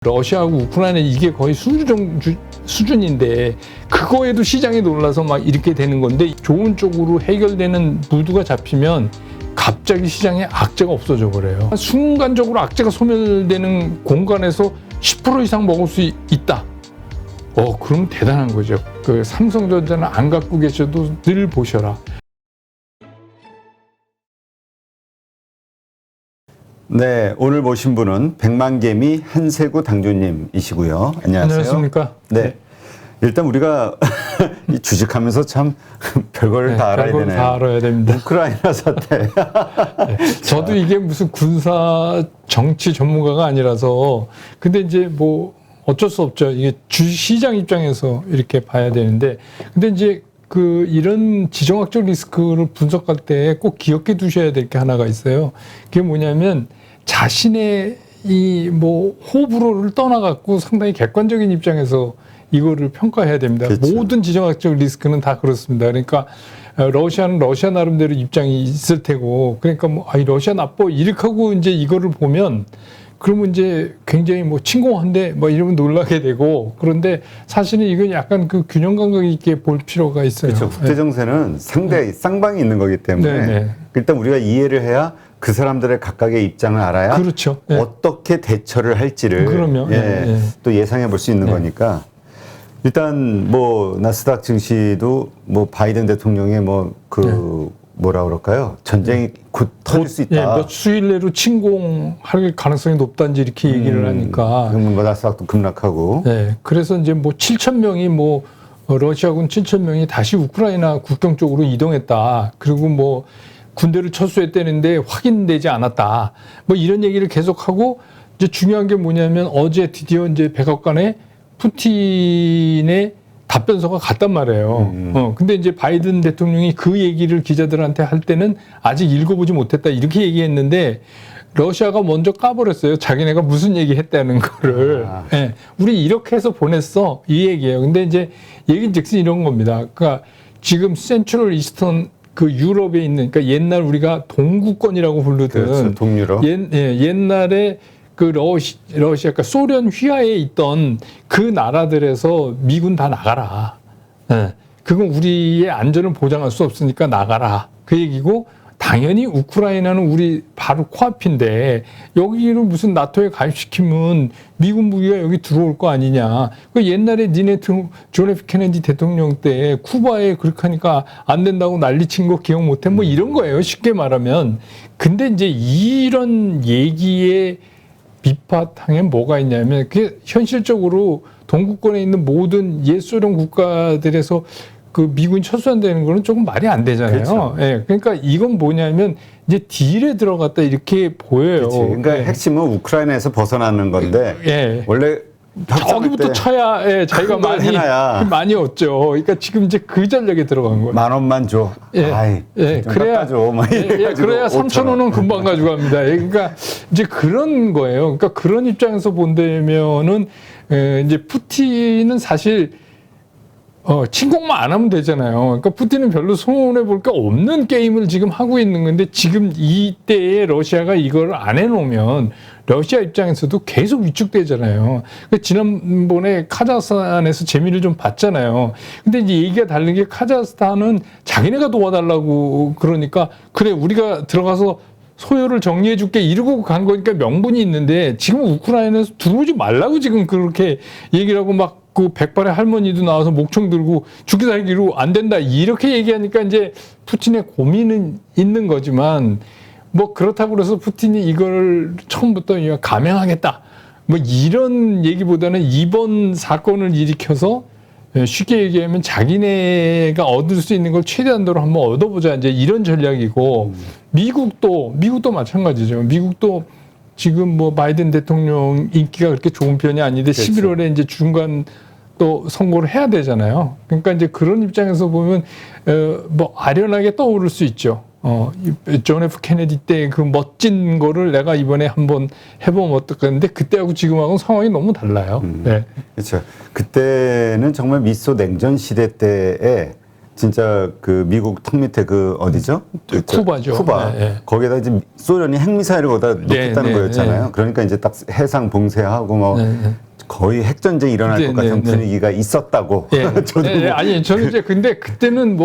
러시아하고 우크라이나 이게 거의 수준인데 그거에도 시장이 놀라서 막 이렇게 되는 건데 좋은 쪽으로 해결되는 무드가 잡히면 갑자기 시장에 악재가 없어져 버려요. 순간적으로 악재가 소멸되는 공간에서 10% 이상 먹을 수 있다. 그럼 대단한 거죠. 그 삼성전자는 안 갖고 계셔도 늘 보셔라. 네, 오늘 모신 분은 백만개미 한세구 당주님이시고요. 안녕하세요. 안녕하십니까? 네. 일단 우리가 이 주식하면서 참 별걸 다 알아야 되네요. 다 알아야 됩니다. 우크라이나 사태. 네, 저도 이게 무슨 군사 정치 전문가가 아니라서 근데 이제 뭐 어쩔 수 없죠. 이게 주시장 입장에서 이렇게 봐야 되는데 근데 이제 이런 지정학적 리스크를 분석할 때 꼭 기억해 두셔야 될 게 하나가 있어요. 그게 뭐냐면 자신의 호불호를 떠나갖고 상당히 객관적인 입장에서 이거를 평가해야 됩니다. 그렇죠. 모든 지정학적 리스크는 다 그렇습니다. 그러니까 러시아는 러시아 나름대로 입장이 있을 테고, 그러니까 러시아 나빠 이렇게 하고 이제 이거를 보면 그러면 이제 굉장히 침공한데 이러면 놀라게 되고, 그런데 사실은 이건 약간 균형 감각 있게 볼 필요가 있어요. 그렇죠. 국제 정세는 상대 쌍방이 있는 거기 때문에 네. 일단 우리가 이해를 해야 그 사람들의 각각의 입장을 알아야 그렇죠. 어떻게 대처를 할지를 또 예상해 볼 수 있는 거니까 일단 나스닥 증시도 바이든 대통령의 뭐라 그럴까요? 전쟁이 곧 터질 수 있다. 몇 수일 내로 침공할 가능성이 높다는지 이렇게 얘기를 하니까. 그러면 나스닥도 급락하고. 네. 그래서 이제 7천 명이 러시아군 7천 명이 다시 우크라이나 국경 쪽으로 이동했다. 그리고 군대를 철수했다는데 확인되지 않았다. 이런 얘기를 계속하고 이제 중요한 게 뭐냐면 어제 드디어 이제 백악관에 푸틴의 답변서가 갔단 말이에요. 근데 이제 바이든 대통령이 그 얘기를 기자들한테 할 때는 아직 읽어보지 못했다. 이렇게 얘기했는데 러시아가 먼저 까버렸어요. 자기네가 무슨 얘기 했다는 거를. 네, 우리 이렇게 해서 보냈어. 이 얘기예요. 근데 이제 얘기즉슨 이런 겁니다. 그러니까 지금 센트럴 이스턴 유럽에 있는, 그러니까 옛날 우리가 동구권이라고 부르던. 그렇죠. 동유럽. 옛날에 러시아, 그러니까 소련 휘하에 있던 그 나라들에서 미군 다 나가라. 그건 우리의 안전을 보장할 수 없으니까 나가라. 그 얘기고, 당연히 우크라이나는 우리 바로 코앞인데 여기를 무슨 나토에 가입시키면 미군 무기가 여기 들어올 거 아니냐. 옛날에 존 F 케네디 대통령 때 쿠바에 그렇게 하니까 안 된다고 난리친 거 기억 못해? 이런 거예요. 쉽게 말하면. 근데 이제 이런 얘기에 밑바탕에 뭐가 있냐면 그게 현실적으로 동구권에 있는 모든 옛소련 국가들에서 미군이 철수한다는 거는 조금 말이 안 되잖아요. 그렇죠. 예, 그러니까 이건 뭐냐면 이제 딜에 들어갔다 이렇게 보여요. 그렇지. 그러니까 핵심은 우크라이나에서 벗어나는 건데 원래 저기부터 쳐야 자기가 많이 얻죠. 그러니까 지금 이제 그 전략에 들어간 거예요. 10,000원만 줘. 그래야 줘. 그래야 3,000원은 금방 가져갑니다. 그러니까 이제 그런 거예요. 그러니까 그런 입장에서 본다면은 이제 푸틴은 사실 침공만 안 하면 되잖아요. 그러니까 푸틴은 별로 손해 볼 게 없는 게임을 지금 하고 있는 건데 지금 이때에 러시아가 이걸 안 해놓으면 러시아 입장에서도 계속 위축되잖아요. 지난번에 카자흐스탄에서 재미를 좀 봤잖아요. 근데 이제 얘기가 다른 게 카자흐스탄은 자기네가 도와달라고 그러니까 그래 우리가 들어가서 소요를 정리해 줄게 이러고 간 거니까 명분이 있는데 지금 우크라이나에서 들어오지 말라고 지금 그렇게 얘기를 하고 백발의 할머니도 나와서 목총 들고 죽기 살기로 안 된다 이렇게 얘기하니까 이제 푸틴의 고민은 있는 거지만 그렇다고 그래서 푸틴이 이걸 처음부터 감행하겠다 이런 얘기보다는 이번 사건을 일으켜서 쉽게 얘기하면 자기네가 얻을 수 있는 걸 최대한도로 한번 얻어보자 이제 이런 전략이고 미국도 마찬가지죠. 미국도 지금 바이든 대통령 인기가 그렇게 좋은 편이 아닌데 그렇죠. 11월에 이제 중간 또 선거를 해야 되잖아요. 그러니까 이제 그런 입장에서 보면 아련하게 떠오를 수 있죠. 존 F 케네디 때 그 멋진 거를 내가 이번에 한번 해보면 어떨까. 그때하고 지금하고는 상황이 너무 달라요. 네. 그렇죠. 그때는 정말 미소 냉전 시대 때에 진짜 그 미국 턱 밑에 그 어디죠? 쿠바죠. 쿠바. 네. 거기에다 이제 소련이 핵미사일을 거기다 놓겠다는 네. 거였잖아요. 네. 그러니까 이제 딱 해상 봉쇄하고 뭐 거의 핵전쟁이 일어날 것 같은 분위기가 있었다고. 저도 아니 저는 이제 근데 그때는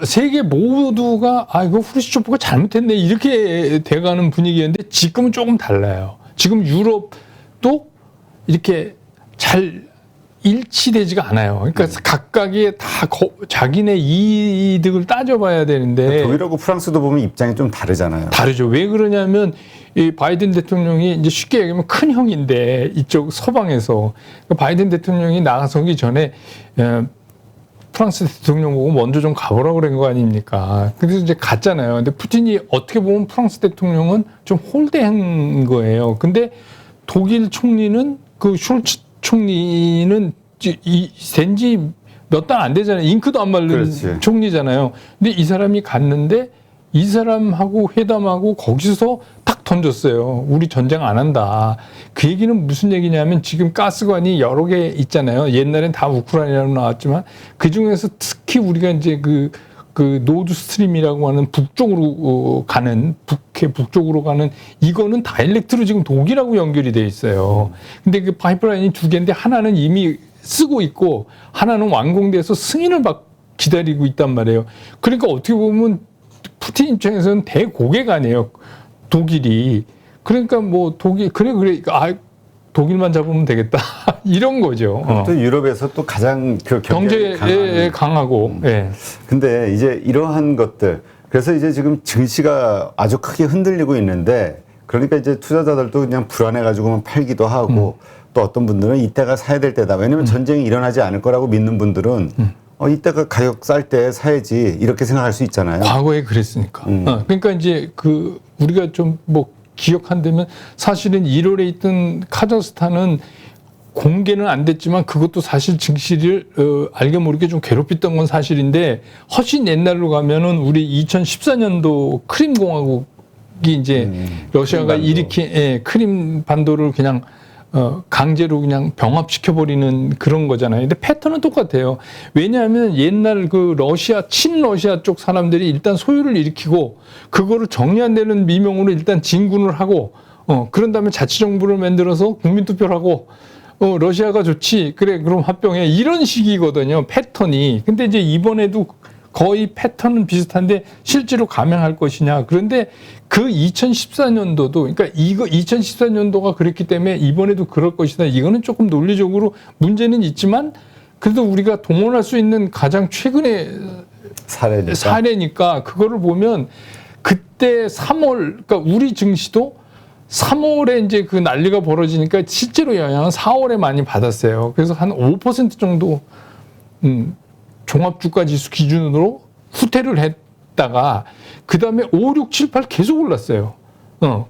세계 모두가 이거 후르시초프가 잘못했네 이렇게 돼가는 분위기였는데 지금은 조금 달라요. 지금 유럽도 이렇게 잘 일치되지가 않아요. 그러니까 각각이 다 자기네 이득을 따져봐야 되는데 독일하고 프랑스도 보면 입장이 좀 다르잖아요. 다르죠. 왜 그러냐면 이 바이든 대통령이 이제 쉽게 얘기하면 큰 형인데 이쪽 서방에서 바이든 대통령이 나서기 전에 프랑스 대통령 보고 먼저 좀 가보라고 그런 거 아닙니까? 그래서 이제 갔잖아요. 근데 푸틴이 어떻게 보면 프랑스 대통령은 좀 홀대한 거예요. 근데 독일 총리는 그 숄츠 총리는 된지 몇 달 안 되잖아요. 잉크도 안 마른 그렇지. 총리잖아요. 근데 이 사람이 갔는데 이 사람하고 회담하고 거기서 딱 던졌어요. 우리 전쟁 안 한다. 그 얘기는 무슨 얘기냐면 지금 가스관이 여러 개 있잖아요. 옛날엔 다 우크라이나로 나왔지만 그 중에서 특히 우리가 이제 그 노드 스트림이라고 하는 북쪽으로 가는 북쪽으로 가는 이거는 다이렉트로 지금 독일하고 연결이 돼 있어요. 근데 그 파이프라인이 두 개인데 하나는 이미 쓰고 있고 하나는 완공돼서 승인을 기다리고 있단 말이에요. 그러니까 어떻게 보면 푸틴 입장에서는 대고객 아니에요. 독일이. 그러니까 뭐 독일만 잡으면 되겠다. 이런 거죠. 또 유럽에서 또 가장 경제에 강하고. 예. 근데 이제 이러한 것들 그래서 이제 지금 증시가 아주 크게 흔들리고 있는데 그러니까 이제 투자자들도 그냥 불안해가지고 팔기도 하고 또 어떤 분들은 이때가 사야 될 때다. 왜냐면 전쟁이 일어나지 않을 거라고 믿는 분들은 이때가 가격 쌀 때 사야지 이렇게 생각할 수 있잖아요. 과거에 그랬으니까. 그러니까 이제 우리가 좀 기억한다면 사실은 1월에 있던 카자흐스탄은 공개는 안 됐지만 그것도 사실 증시를 알게 모르게 좀 괴롭혔던 건 사실인데 훨씬 옛날로 가면은 우리 2014년도 크림 공화국이 이제 러시아가 일으킨 크림 반도를 그냥 강제로 그냥 병합시켜버리는 그런 거잖아요. 근데 패턴은 똑같아요. 왜냐하면 옛날 친러시아 쪽 사람들이 일단 소유를 일으키고, 그거를 정리 안 되는 미명으로 일단 진군을 하고, 그런 다음에 자치정부를 만들어서 국민투표를 하고, 러시아가 좋지. 그래, 그럼 합병해. 이런 식이거든요. 패턴이. 근데 이제 이번에도 거의 패턴은 비슷한데 실제로 감행할 것이냐. 그런데 그 2014년도도, 그러니까 2014년도가 그랬기 때문에 이번에도 그럴 것이다. 이거는 조금 논리적으로 문제는 있지만 그래도 우리가 동원할 수 있는 가장 최근의 사례니까 그거를 보면 그때 3월, 그러니까 우리 증시도 3월에 이제 그 난리가 벌어지니까 실제로 영향은 4월에 많이 받았어요. 그래서 한 5% 정도, 종합주가지수 기준으로 후퇴를 했다가 그 다음에 5, 6, 7, 8 계속 올랐어요.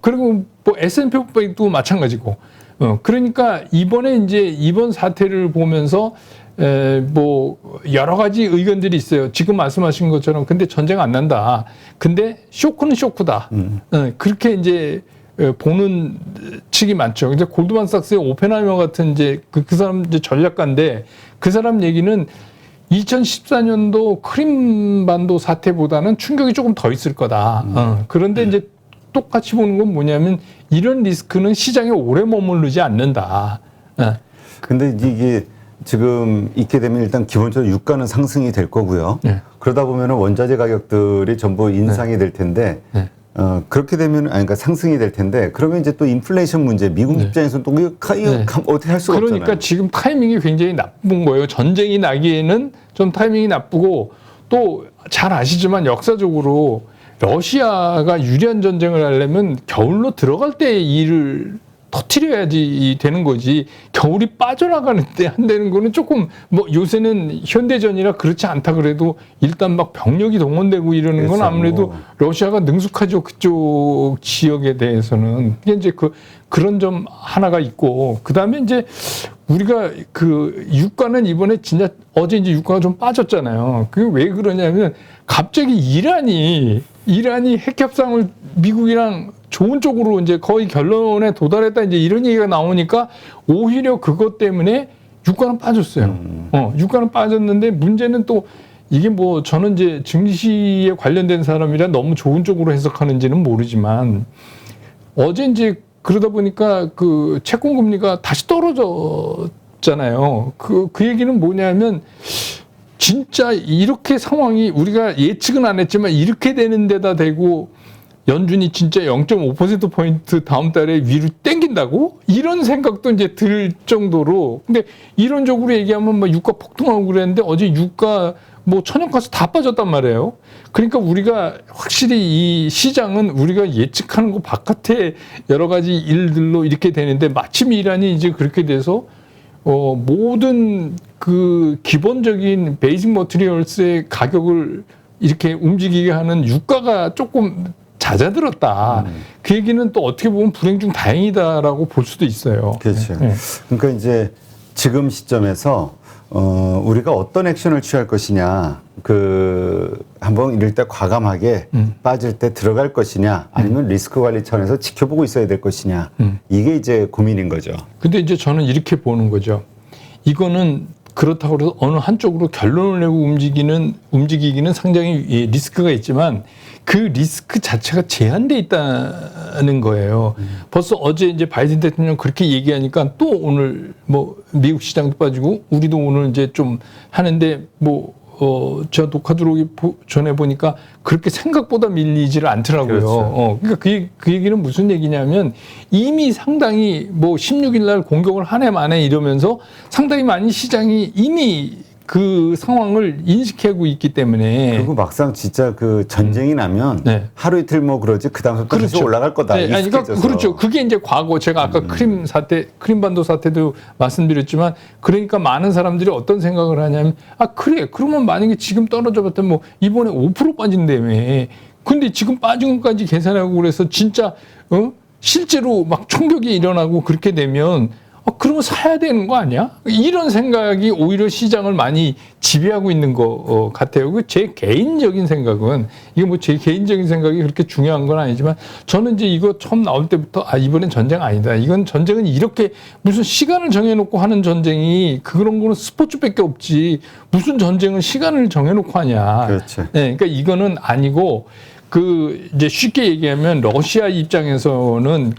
그리고 뭐 S&P 500도 마찬가지고. 그러니까 이번에 이제 이번 사태를 보면서 뭐 여러 가지 의견들이 있어요. 지금 말씀하신 것처럼 근데 전쟁 안 난다. 근데 쇼크는 쇼크다. 그렇게 이제 보는 측이 많죠. 이제 골드만삭스의 오펜하이머 같은 이제 그 사람 이제 전략가인데 그 사람 얘기는 2014년도 크림반도 사태보다는 충격이 조금 더 있을 거다. 그런데 이제 똑같이 보는 건 뭐냐면 이런 리스크는 시장에 오래 머무르지 않는다. 근데 이게 지금 있게 되면 일단 기본적으로 유가는 상승이 될 거고요. 네. 그러다 보면 원자재 가격들이 전부 인상이 될 텐데 그렇게 되면 그러니까 상승이 될 텐데 그러면 이제 또 인플레이션 문제 미국 입장에서는 또 어떻게 할 수가 없잖아요. 그러니까 지금 타이밍이 굉장히 나쁜 거예요. 전쟁이 나기에는 좀 타이밍이 나쁘고 또 잘 아시지만 역사적으로 러시아가 유리한 전쟁을 하려면 겨울로 들어갈 때 일을 터트려야지 되는 거지. 겨울이 빠져나가는 때 한다는 거는 조금 뭐 요새는 현대전이라 그렇지 않다 그래도 일단 막 병력이 동원되고 이러는 건 아무래도 러시아가 능숙하죠. 그쪽 지역에 대해서는. 이게 이제 그런 점 하나가 있고 그다음에 이제 우리가 유가는 이번에 진짜 어제 이제 유가가 좀 빠졌잖아요. 그게 왜 그러냐면 갑자기 이란이 핵 협상을 미국이랑 좋은 쪽으로 이제 거의 결론에 도달했다 이제 이런 얘기가 나오니까 오히려 그것 때문에 유가는 빠졌어요. 유가는 빠졌는데 문제는 또 이게 뭐 저는 이제 증시에 관련된 사람이라 너무 좋은 쪽으로 해석하는지는 모르지만 어제 이제 그러다 보니까 그 채권 금리가 다시 떨어졌잖아요. 그 얘기는 뭐냐면 진짜 이렇게 상황이 우리가 예측은 안 했지만 이렇게 되는 데다 대고 연준이 진짜 0.5%포인트 다음 달에 위로 땡긴다고? 이런 생각도 이제 들 정도로. 근데 이론적으로 얘기하면 뭐 유가 폭등하고 그랬는데 어제 유가 뭐 천연가스 다 빠졌단 말이에요. 그러니까 우리가 확실히 이 시장은 우리가 예측하는 것 바깥에 여러 가지 일들로 이렇게 되는데 마침 이란이 이제 그렇게 돼서 모든 그 기본적인 베이직 머티리얼스의 가격을 이렇게 움직이게 하는 유가가 조금 잦아들었다. 그 얘기는 또 어떻게 보면 불행 중 다행이다라고 볼 수도 있어요. 그렇죠. 네. 그러니까 이제 지금 시점에서 우리가 어떤 액션을 취할 것이냐, 한번 이럴 때 과감하게 빠질 때 들어갈 것이냐, 아니면 리스크 관리 차원에서 지켜보고 있어야 될 것이냐, 이게 이제 고민인 거죠. 근데 이제 저는 이렇게 보는 거죠. 이거는 그렇다고 해서 어느 한쪽으로 결론을 내고 움직이기는 상당히 리스크가 있지만 그 리스크 자체가 제한돼 있다는 거예요. 벌써 어제 이제 바이든 대통령 그렇게 얘기하니까 또 오늘 뭐 미국 시장도 빠지고 우리도 오늘 이제 좀 하는데 제가 녹화 들어오기 전에 보니까 그렇게 생각보다 밀리지를 않더라고요. 그렇죠. 그러니까 그 얘기는 무슨 얘기냐면 이미 상당히 16일 날 공격을 한 해 만에 이러면서 상당히 많이 시장이 이미 그 상황을 인식하고 있기 때문에. 그리고 막상 진짜 그 전쟁이 나면 네. 하루 이틀 뭐 그러지 그 다음부터 그렇죠. 다시 올라갈 거다. 네, 그러니까 그렇죠. 그게 이제 과거 제가 아까 크림반도 사태도 말씀드렸지만 그러니까 많은 사람들이 어떤 생각을 하냐면 그래 그러면 만약에 지금 떨어져 봤더니 뭐 이번에 5% 빠진다며. 근데 지금 빠진 것까지 계산하고 그래서 진짜 실제로 막 총격이 일어나고 그렇게 되면 그러면 사야 되는 거 아니야? 이런 생각이 오히려 시장을 많이 지배하고 있는 것 같아요. 제 개인적인 생각은, 이게 뭐 제 개인적인 생각이 그렇게 중요한 건 아니지만, 저는 이제 이거 처음 나올 때부터, 이번엔 전쟁 아니다. 이건 전쟁은 이렇게 무슨 시간을 정해놓고 하는 전쟁이, 그런 거는 스포츠밖에 없지. 무슨 전쟁은 시간을 정해놓고 하냐. 그렇죠. 네, 그러니까 이거는 아니고, 이제 쉽게 얘기하면 러시아 입장에서는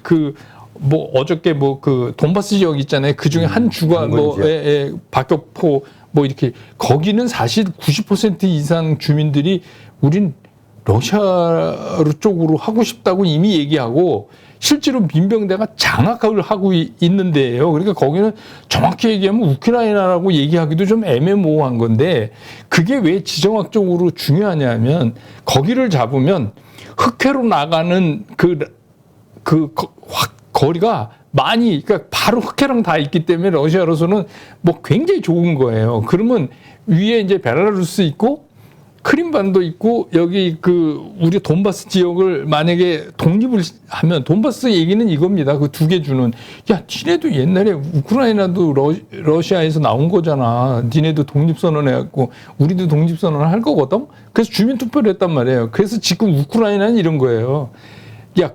어저께 그 돈바스 지역 있잖아요. 그 중에 한 주가 박격포 이렇게 거기는 사실 90% 이상 주민들이 우린 러시아 쪽으로 하고 싶다고 이미 얘기하고 실제로 민병대가 장악을 하고 있는데요. 그러니까 거기는 정확히 얘기하면 우크라이나라고 얘기하기도 좀 애매모호한 건데 그게 왜 지정학적으로 중요하냐면 거기를 잡으면 흑해로 나가는 거리가 많이, 그러니까 바로 흑해랑 다 있기 때문에 러시아로서는 굉장히 좋은 거예요. 그러면 위에 이제 베라루스 있고 크림반도 있고 여기 우리 돈바스 지역을 만약에 독립을 하면 돈바스 얘기는 이겁니다. 그 두 개 주는 니네도 옛날에 우크라이나도 러시아에서 나온 거잖아. 니네도 독립선언해갖고 우리도 독립선언을 할 거거든. 그래서 주민투표를 했단 말이에요. 그래서 지금 우크라이나는 이런 거예요.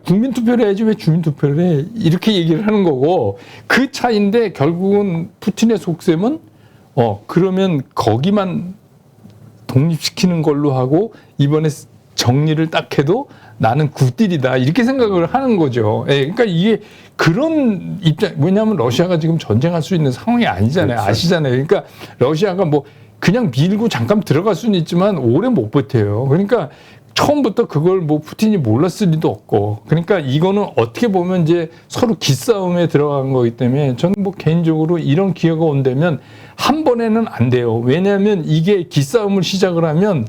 국민투표를 해야지 왜 주민투표를 해? 이렇게 얘기를 하는 거고 그 차이인데 결국은 푸틴의 속셈은 그러면 거기만 독립시키는 걸로 하고 이번에 정리를 딱 해도 나는 굿딜이다 이렇게 생각을 하는 거죠. 그러니까 이게 그런 입장, 왜냐하면 러시아가 지금 전쟁할 수 있는 상황이 아니잖아요. 그렇죠. 아시잖아요. 그러니까 러시아가 그냥 밀고 잠깐 들어갈 수는 있지만 오래 못 버텨요. 그러니까 처음부터 그걸 푸틴이 몰랐을 리도 없고. 그러니까 이거는 어떻게 보면 이제 서로 기싸움에 들어간 거기 때문에 저는 개인적으로 이런 기회가 온다면 한 번에는 안 돼요. 왜냐하면 이게 기싸움을 시작을 하면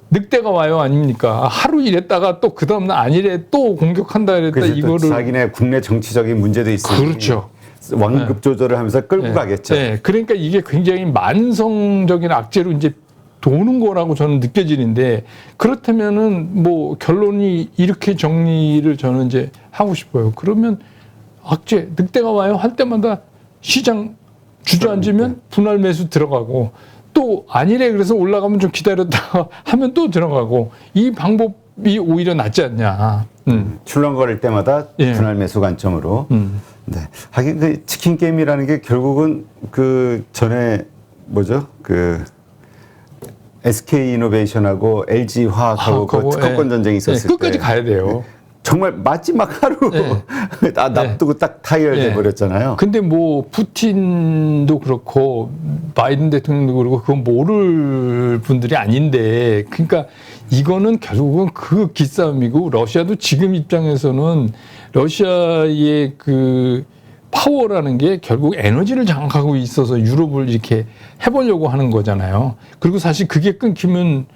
늑대가 와요 아닙니까? 하루 이랬다가 또 그 다음날 아니래 또 공격한다 이랬다 이거를. 자기네 국내 정치적인 문제도 있으니. 그렇죠. 완급 조절을 하면서 끌고 가겠죠. 네. 그러니까 이게 굉장히 만성적인 악재로 이제 도는 거라고 저는 느껴지는데 그렇다면은 결론이 이렇게 정리를 저는 이제 하고 싶어요. 그러면 악재 늑대가 와요 할 때마다 시장 주저앉으면 분할 매수 들어가고 또 아니래 그래서 올라가면 좀 기다렸다가 하면 또 들어가고 이 방법이 오히려 낫지 않냐. 출렁거릴 때마다 분할 매수 관점으로. 네. 하긴 그 치킨 게임이라는 게 결국은 그 전에 뭐죠? 그 SK 이노베이션하고 LG 화학하고 그 특허권 전쟁이 있었을 때 끝까지 가야 돼요. 정말 마지막 하루 놔두고 딱 타결돼 버렸잖아요. 근데 뭐 푸틴도 그렇고 바이든 대통령도 그렇고 그건 모를 분들이 아닌데, 그러니까 이거는 결국은 그 기싸움이고, 러시아도 지금 입장에서는 러시아의 그 파워라는 게 결국 에너지를 장악하고 있어서 유럽을 이렇게 해보려고 하는 거잖아요. 그리고 사실 그게 끊기면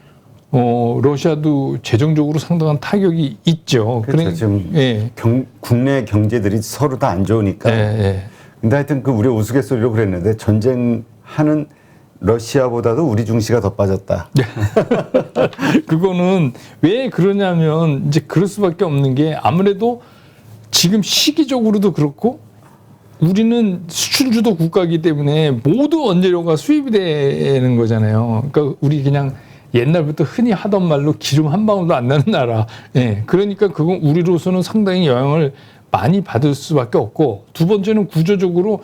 러시아도 재정적으로 상당한 타격이 있죠. 그렇죠. 지금 국내 경제들이 서로 다 안 좋으니까. 근데 하여튼 그 우리 우스갯소리로 그랬는데, 전쟁하는 러시아보다도 우리 중시가 더 빠졌다. 그거는 왜 그러냐면, 이제 그럴 수밖에 없는 게, 아무래도 지금 시기적으로도 그렇고, 우리는 수출주도 국가이기 때문에 모두 원재료가 수입이 되는 거잖아요. 그러니까 우리 그냥 옛날부터 흔히 하던 말로 기름 한 방울도 안 나는 나라. 그러니까 그건 우리로서는 상당히 영향을 많이 받을 수밖에 없고, 두 번째는 구조적으로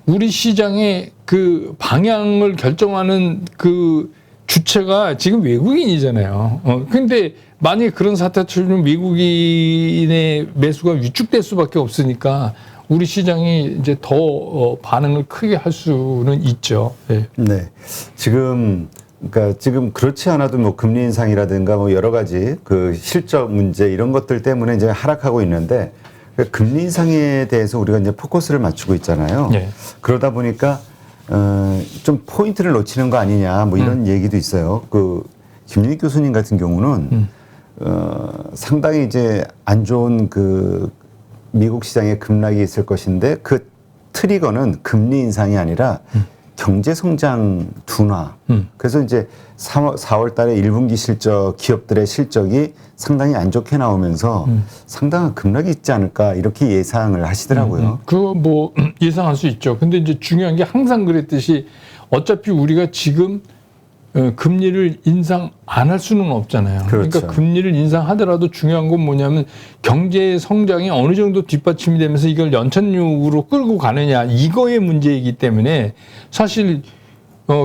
우리 시장의 그 방향을 결정하는 그 주체가 지금 외국인이잖아요. 근데 만약에 그런 사태처럼 외국인의 매수가 위축될 수밖에 없으니까 우리 시장이 이제 더 반응을 크게 할 수는 있죠. 네. 그러니까 지금 그렇지 않아도 뭐 금리 인상이라든가 뭐 여러 가지 그 실적 문제 이런 것들 때문에 이제 하락하고 있는데, 금리 인상에 대해서 우리가 이제 포커스를 맞추고 있잖아요. 그러다 보니까 좀 포인트를 놓치는 거 아니냐 뭐 이런 얘기도 있어요. 그 김윤익 교수님 같은 경우는 상당히 이제 안 좋은 그 미국 시장에 급락이 있을 것인데, 그 트리거는 금리 인상이 아니라 경제 성장 둔화. 그래서 이제 4월 달에 1분기 실적, 기업들의 실적이 상당히 안 좋게 나오면서 상당한 급락이 있지 않을까 이렇게 예상을 하시더라고요. 그거 뭐 예상할 수 있죠. 근데 이제 중요한 게 항상 그랬듯이 어차피 우리가 지금 금리를 인상 안 할 수는 없잖아요. 그렇죠. 그러니까 금리를 인상하더라도 중요한 건 뭐냐면 경제 성장이 어느 정도 뒷받침이 되면서 이걸 연착륙으로 끌고 가느냐, 이거의 문제이기 때문에 사실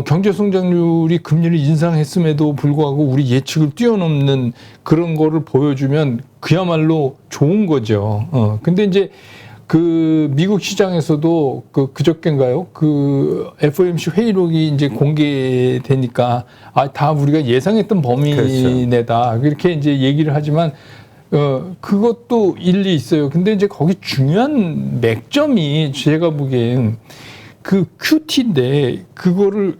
경제 성장률이 금리를 인상했음에도 불구하고 우리 예측을 뛰어넘는 그런 거를 보여주면 그야말로 좋은 거죠. 근데 이제 그 미국 시장에서도 그저께인가요? 그 FOMC 회의록이 이제 공개되니까 다 우리가 예상했던 범위 내다. 그렇게 이제 얘기를 하지만 그것도 일리 있어요. 근데 이제 거기 중요한 맥점이 제가 보기엔 그 QT인데, 그거를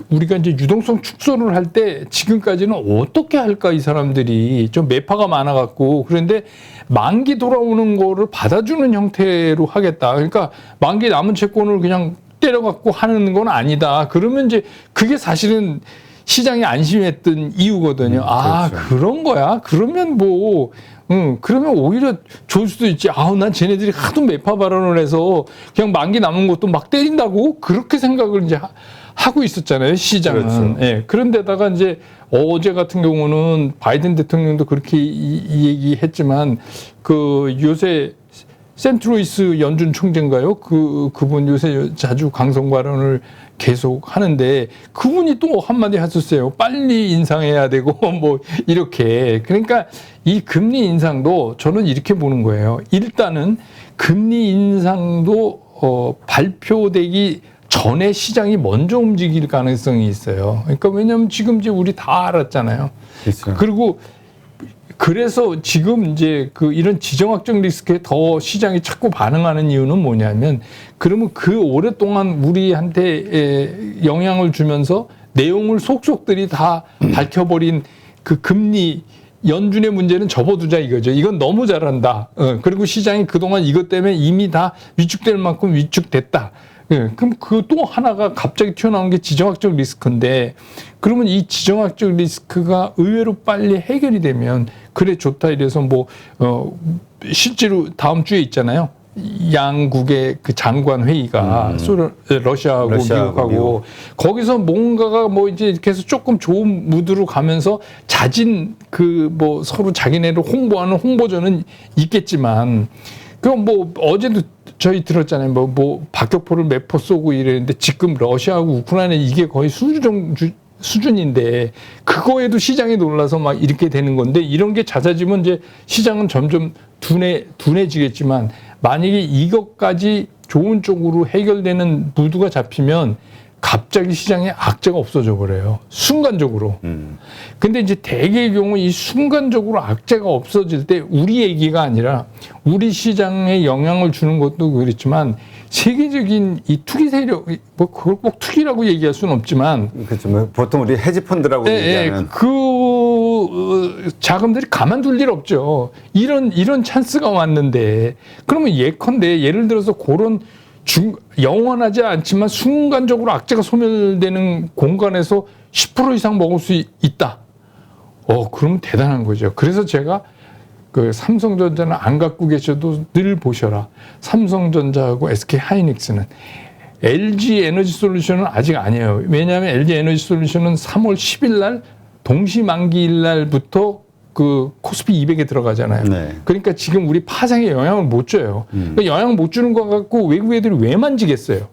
우리가 이제 유동성 축소를 할 때 지금까지는 어떻게 할까, 이 사람들이 좀 매파가 많아갖고. 그런데 만기 돌아오는 거를 받아주는 형태로 하겠다. 그러니까 만기 남은 채권을 그냥 때려갖고 하는 건 아니다. 그러면 이제 그게 사실은 시장이 안심했던 이유거든요. 그렇죠. 그런 거야? 그러면 그러면 오히려 좋을 수도 있지. 난 쟤네들이 하도 매파 발언을 해서 그냥 만기 남은 것도 막 때린다고? 그렇게 생각을 이제 하고 있었잖아요, 시장은. 그렇죠. 그런데다가 이제 어제 같은 경우는 바이든 대통령도 그렇게 얘기했지만, 그 요새 센트로이스 연준 총재인가요? 그분 요새 자주 강성 발언을 계속 하는데, 그분이 또 한마디 하셨어요. 빨리 인상해야 되고 뭐 이렇게. 그러니까 이 금리 인상도 저는 이렇게 보는 거예요. 일단은 금리 인상도 발표되기 전에 시장이 먼저 움직일 가능성이 있어요. 그러니까 왜냐하면 지금 이제 우리 다 알았잖아요. 그렇죠. 그리고 그래서 지금 이제 이런 지정학적 리스크에 더 시장이 자꾸 반응하는 이유는 뭐냐면, 그러면 그 오랫동안 우리한테 영향을 주면서 내용을 속속들이 다 밝혀버린 그 금리 연준의 문제는 접어두자 이거죠. 이건 너무 잘한다. 그리고 시장이 그동안 이것 때문에 이미 다 위축될 만큼 위축됐다. 그럼 그 또 하나가 갑자기 튀어나온 게 지정학적 리스크인데, 그러면 이 지정학적 리스크가 의외로 빨리 해결이 되면 그래 좋다 이래서 실제로 다음 주에 있잖아요. 양국의 그 장관 회의가 러시아하고 미국하고 거기서 뭔가가 이제 이렇게 해서 조금 좋은 무드로 가면서 자진 서로 자기네를 홍보하는 홍보전은 있겠지만, 어제도 저희 들었잖아요. 뭐 박격포를 몇 포 쏘고 이랬는데 지금 러시아하고 우크라이나 이게 거의 수준인데 그거에도 시장이 놀라서 막 이렇게 되는 건데 이런 게 잦아지면 이제 시장은 점점 둔해지겠지만 만약에 이것까지 좋은 쪽으로 해결되는 무드가 잡히면 갑자기 시장에 악재가 없어져 버려요. 순간적으로. 근데 이제 대개의 경우 이 순간적으로 악재가 없어질 때 우리 얘기가 아니라 우리 시장에 영향을 주는 것도 그렇지만 세계적인 이 투기 세력, 뭐 그걸 꼭 투기라고 얘기할 수는 없지만 그렇죠. 뭐 보통 우리 헤지펀드라고 얘기하는 그 자금들이 가만둘 일 없죠. 이런 찬스가 왔는데 그러면 예컨대 예를 들어서 그런 영원하지 않지만 순간적으로 악재가 소멸되는 공간에서 10% 이상 먹을 수 있다. 그러면 대단한 거죠. 그래서 제가 그 삼성전자는 안 갖고 계셔도 늘 보셔라. 삼성전자하고 SK하이닉스는 LG 에너지솔루션은 아직 아니에요. 왜냐하면 LG 에너지솔루션은 3월 10일 날 동시만기일 날부터 그 코스피 200에 들어가잖아요. 네. 그러니까 지금 우리 파생에 영향을 못 줘요. 그러니까 영향을 못 주는 거 갖고 외국 애들이 왜 만지겠어요?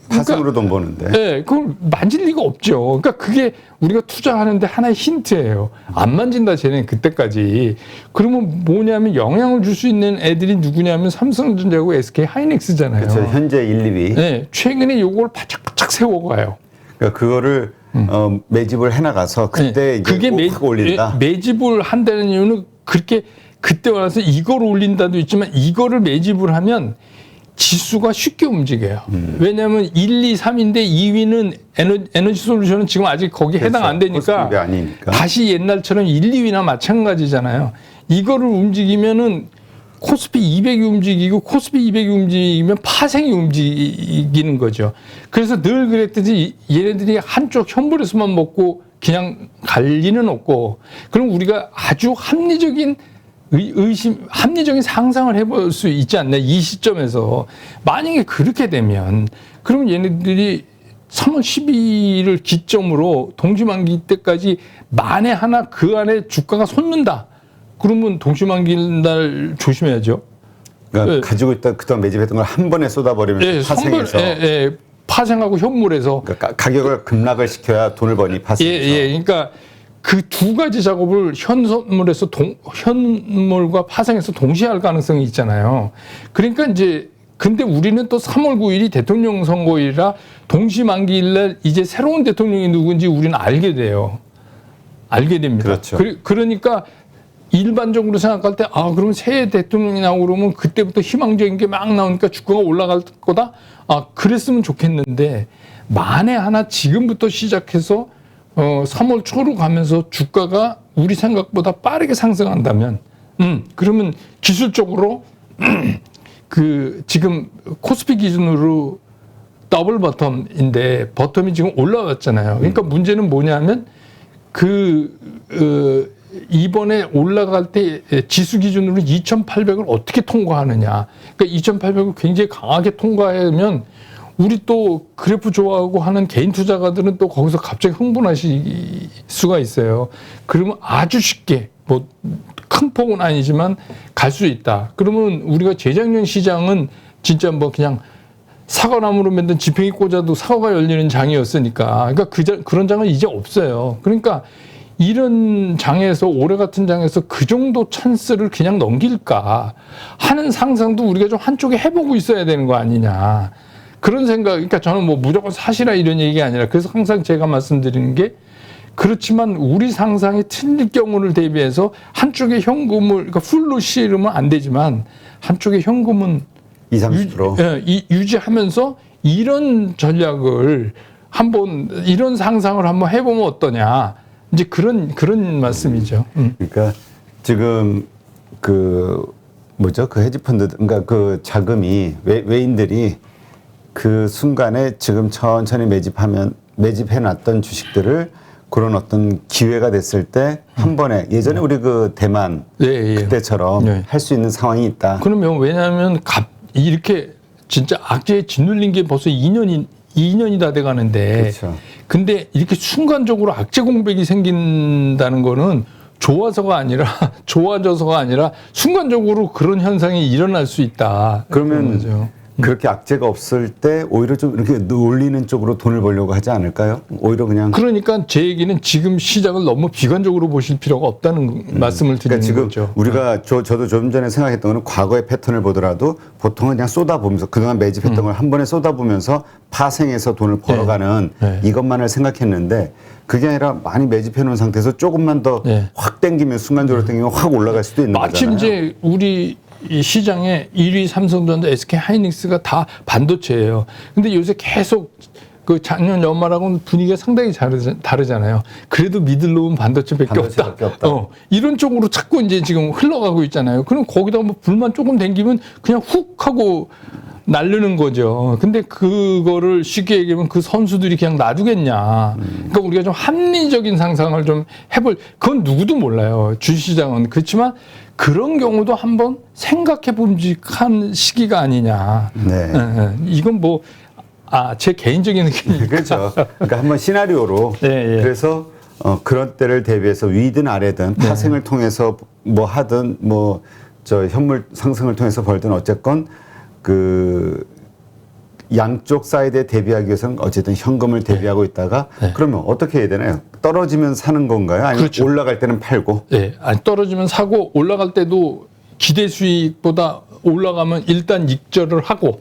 파생으로 돈 버는데. 네, 그걸 만질 리가 없죠. 그러니까 그게 우리가 투자하는데 하나의 힌트예요. 안 만진다, 쟤는 그때까지. 그러면 뭐냐면 영향을 줄 수 있는 애들이 누구냐면 삼성전자하고 SK하이닉스잖아요. 그렇죠. 현재 1, 2위. 네, 최근에 요걸 바짝바짝 세워가요. 그러니까 그거를 매집을 해나가서 그때 이제 그게 꼭 올린다. 매집을 한다는 이유는 그렇게 그때 와서 이걸 올린다도 있지만 이거를 매집을 하면 지수가 쉽게 움직여요. 왜냐하면 1, 2, 3인데 2위는 에너지 솔루션은 지금 아직 거기에 그렇죠. 해당 안 되니까 아니니까. 다시 옛날처럼 1, 2위나 마찬가지잖아요. 이거를 움직이면은 코스피 200이 움직이고 코스피 200이 움직이면 파생이 움직이는 거죠. 그래서 늘 그랬듯이 얘네들이 한쪽 현물에서만 먹고 그냥 갈 리는 없고 그럼 우리가 아주 합리적인 합리적인 상상을 해볼 수 있지 않나 이 시점에서 만약에 그렇게 되면 그러면 얘네들이 3월 12일을 기점으로 동시만기 때까지 만에 하나 그 안에 주가가 솟는다. 그러면 동시만기일 날 조심해야죠. 그러니까 네. 가지고 있다 그동안 매집했던 걸 한 번에 쏟아버리면 파생해서. 파생하고 현물에서. 그러니까 가격을 급락을 시켜야 돈을 버니 파생해서. 그러니까 그 두 가지 작업을 현물에서 현물과 파생해서 동시에 할 가능성이 있잖아요. 그러니까 이제 근데 우리는 또 3월 9일이 대통령 선거일이라 동시만기일 날 이제 새로운 대통령이 누군지 우리는 알게 돼요. 알게 됩니다. 그렇죠. 그러니까 일반적으로 생각할 때, 그럼 새 대통령이 나오고 그러면 그때부터 희망적인 게 막 나오니까 주가가 올라갈 거다? 그랬으면 좋겠는데, 만에 하나 지금부터 시작해서, 3월 초로 가면서 주가가 우리 생각보다 빠르게 상승한다면, 그러면 기술적으로, 지금 코스피 기준으로 더블 버텀인데, 버텀이 지금 올라왔잖아요. 그러니까 문제는 뭐냐면, 이번에 올라갈 때 지수 기준으로 2,800을 어떻게 통과하느냐. 그러니까 2,800을 굉장히 강하게 통과하면 우리 또 그래프 좋아하고 하는 개인 투자가들은 또 거기서 갑자기 흥분하실 수가 있어요. 그러면 아주 쉽게 뭐 큰 폭은 아니지만 갈 수 있다. 그러면 우리가 재작년 시장은 진짜 뭐 그냥 사과나무로 만든 지팽이 꽂아도 사과가 열리는 장이었으니까. 그러니까 그런 장은 이제 없어요. 그러니까 이런 장에서 올해 같은 장에서 그 정도 찬스를 그냥 넘길까 하는 상상도 우리가 좀 한쪽에 해보고 있어야 되는 거 아니냐 그런 생각. 그러니까 저는 뭐 무조건 사시라 이런 얘기가 아니라 그래서 항상 제가 말씀드리는 게 그렇지만 우리 상상이 틀릴 경우를 대비해서 한쪽에 현금을 그러니까 풀로 실으면 안 되지만 한쪽에 현금은 20-30% 유지하면서 이런 전략을 한번 이런 상상을 한번 해보면 어떠냐. 이제 그런 말씀이죠. 그러니까 지금 그 헤지펀드, 그러니까 그 자금이 외인들이 그 순간에 지금 천천히 매집해놨던 주식들을 그런 어떤 기회가 됐을 때 한 번에 예전에 우리 그 대만 그때처럼 할 수 있는 상황이 있다. 그러면 왜냐하면 이렇게 진짜 악재에 짓눌린 게 벌써 2년이 다 돼가는데, 그렇죠. 근데 이렇게 순간적으로 악재 공백이 생긴다는 거는 좋아서가 아니라 좋아져서가 아니라 순간적으로 그런 현상이 일어날 수 있다. 그러면 거죠. 그렇게 악재가 없을 때 오히려 좀 이렇게 놀리는 쪽으로 돈을 벌려고 하지 않을까요? 오히려 그냥 그러니까 제 얘기는 지금 시장을 너무 비관적으로 보실 필요가 없다는 말씀을 드리는 그러니까 지금 거죠. 우리가 저도 좀 전에 생각했던 거는 과거의 패턴을 보더라도 보통은 그냥 쏟아보면서 그동안 매집했던 걸 한 번에 쏟아보면서 파생해서 돈을 벌어가는 이것만을 생각했는데 그게 아니라 많이 매집해 놓은 상태에서 조금만 더 확 당기면 순간적으로 당기면 확 올라갈 수도 있는 마침 거잖아요. 이제 우리 이 시장에 1위 삼성전자, SK 하이닉스가 다 반도체예요. 근데 요새 계속 그 작년 연말하고는 분위기가 상당히 다르잖아요. 그래도 믿을놈은 반도체밖에 없다. 이런 쪽으로 자꾸 이제 지금 흘러가고 있잖아요. 그럼 거기다 뭐 불만 조금 댕기면 그냥 훅 하고 날르는 거죠. 근데 그거를 쉽게 얘기하면 그 선수들이 그냥 놔두겠냐. 그러니까 우리가 좀 합리적인 상상을 좀 해볼, 그건 누구도 몰라요. 주식시장은. 그렇지만 그런 경우도 한번 생각해 봄직한 시기가 아니냐. 네. 이건 뭐, 제 개인적인 의견이니까. 그렇죠. 그러니까 한번 시나리오로. 그래서 그런 때를 대비해서 위든 아래든 파생을 통해서 뭐 하든 뭐 저 현물 상승을 통해서 벌든 어쨌건 그 양쪽 사이드에 대비하기 위해서는 어쨌든 현금을 대비하고 있다가 그러면 어떻게 해야 되나요? 떨어지면 사는 건가요? 아니면 그렇죠. 올라갈 때는 팔고? 네, 아니, 떨어지면 사고 올라갈 때도 기대 수익보다 올라가면 일단 익절을 하고,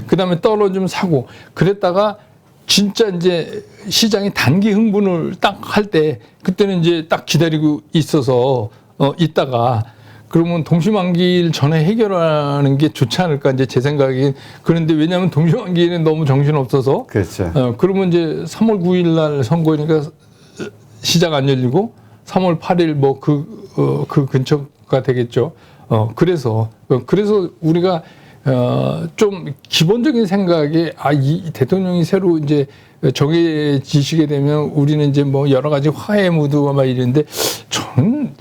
그다음에 떨어지면 사고, 그랬다가 진짜 이제 시장이 단기 흥분을 딱 할 때 그때는 이제 딱 기다리고 있어서 있다가. 그러면 동시만기일 전에 해결하는 게 좋지 않을까 이제 제 생각이. 그런데 왜냐하면 동시만기일은 너무 정신 없어서. 그렇죠. 그러면 이제 3월 9일 날 선거니까 시장 안 열리고 3월 8일 뭐 그 근처가 되겠죠. 그래서 우리가 좀 기본적인 생각에 이 대통령이 새로 이제 정해지시게 되면 우리는 이제 뭐 여러 가지 화해 무드가 막 이랬는데 저는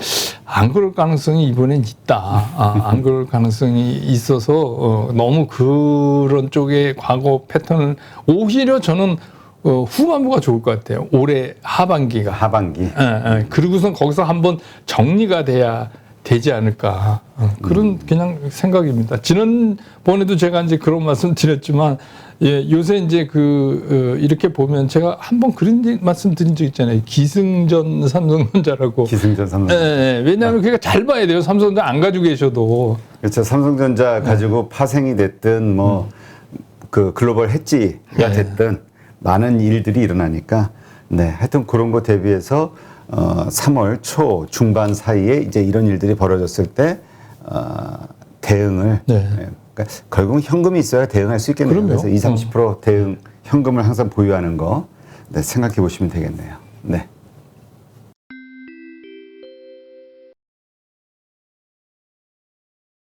안 그럴 가능성이 이번엔 있다. 안 그럴 가능성이 있어서 너무 그런 쪽의 과거 패턴을 오히려 저는 후반부가 좋을 것 같아요. 올해 하반기가. 하반기. 그리고선 거기서 한번 정리가 돼야 되지 않을까. 그런 그냥 생각입니다. 지난번에도 제가 이제 그런 말씀 드렸지만, 요새 이제 이렇게 보면 제가 한번 그런 말씀 드린 적 있잖아요. 기승전 삼성전자라고. 기승전 삼성전자. 왜냐하면 그게 잘 봐야 돼요. 삼성전자 안 가지고 계셔도. 그렇죠. 삼성전자 가지고 파생이 됐든 뭐 그 글로벌 해지가 됐든 많은 일들이 일어나니까 하여튼 그런 거 대비해서 3월 초 중반 사이에 이제 이런 일들이 벌어졌을 때 대응을 그러니까 결국은 현금이 있어야 대응할 수 있겠네요. 그래서 20-30% 대응 현금을 항상 보유하는 거 생각해 보시면 되겠네요. 네.